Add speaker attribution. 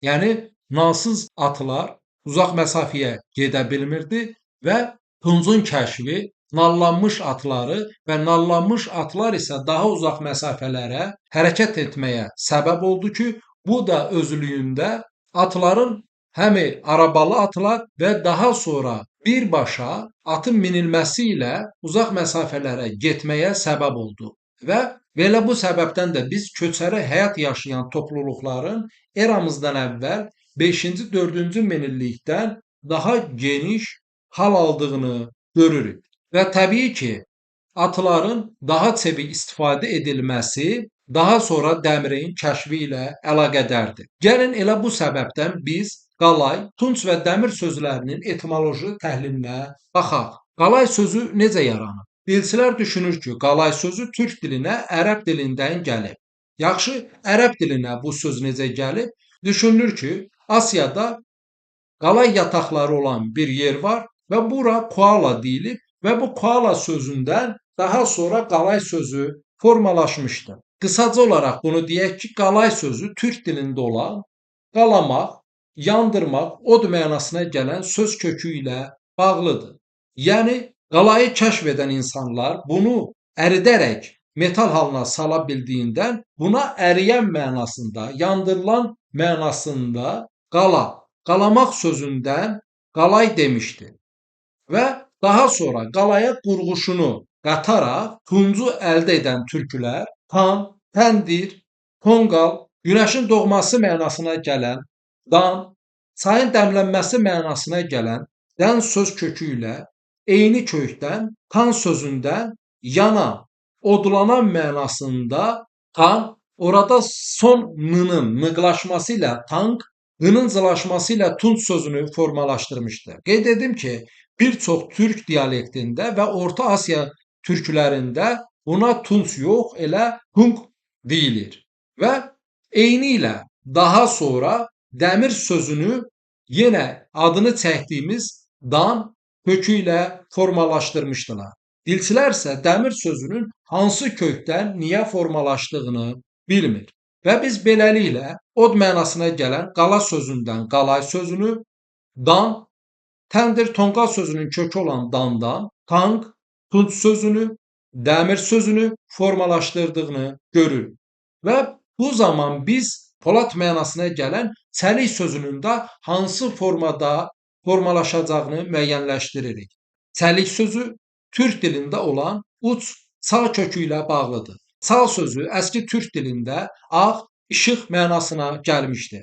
Speaker 1: Yəni nasız atlar uzaq məsafəyə gedə bilmirdi və tuncun kəşfi nallanmış atları və nallanmış atlar isə daha uzaq məsafələrə hərəkət etməyə səbəb oldu ki, bu da özlüyündə atların həm arabalı atlar və daha sonra birbaşa atın minilməsi ilə uzaq məsafələrə getməyə səbəb oldu. Və belə bu səbəbdən də biz köçəri həyat yaşayan topluluqların eramızdan əvvəl 5-ci, 4-cü minillikdən daha geniş hal aldığını görürük. Və təbii ki, atların daha çevik istifadə edilməsi daha sonra dəmirin kəşfi ilə əlaqədardır. Gəlin elə bu səbəbdən biz qalay, tunç və dəmir sözlərinin etimoloji təhlilinə baxaq. Qalay sözü necə yaranıb? Dilçilər düşünür ki, qalay sözü türk dilinə ərəb dilindən gəlib. Yaxşı, ərəb dilinə bu söz necə gəlib? Düşünülür ki, Asiyada qalay yataqları olan bir yer var və bura koala deyilib və bu koala sözündən daha sonra qalay sözü formalaşmışdır. Qısaca olaraq bunu deyək ki, qalay sözü türk dilində olan qalamaq, yandırmaq, od mənasına gələn söz kökü ilə bağlıdır. Yəni qalayı kəşf edən insanlar bunu əridərək metal halına sala bildiyindən buna əriyən mənasında, yandırılan mənasında qala, qalamaq sözündən qalay demişdir. Və daha sonra qalaya qurğuşunu qataraq tuncu əldə edən türklər tan, təndir, tonqal, günəşin doğması mənasına gələn dan, çayın dəmlənməsi mənasına gələn dən söz kökü ilə eyni kökdən tan sözündən yanan, odlanan mənasında tan, orada son n-nın nıqlaşması ilə tank, n-nın cılaşması ilə tunç sözünü formalaşdırmışdır. Qeyd edim ki, bir çox türk dialektində və Orta Asiya türklərində buna tunç yox, elə tunk deyilir. Və eyni ilə daha sonra dəmir sözünü yenə adını çəkdiyimiz dan kökü ilə formalaşdırmışdılar. Dilçilər isə dəmir sözünün hansı kökdən niyə formalaşdığını bilmir. Və biz beləliklə od mənasına gələn qala sözündən qalay sözünü, dan, təndir, tonqal sözünün kökü olan dandan, tank, tunç sözünü, dəmir sözünü formalaşdırdığını görürük. Və bu zaman biz polad mənasına gələn çəlik sözünün də hansı formada formalaşacağını müəyyənləşdiririk. Çəlik sözü türk dilində olan uc, çal kökü ilə bağlıdır. Çal sözü əski türk dilində ağ, işıq mənasına gəlmişdir.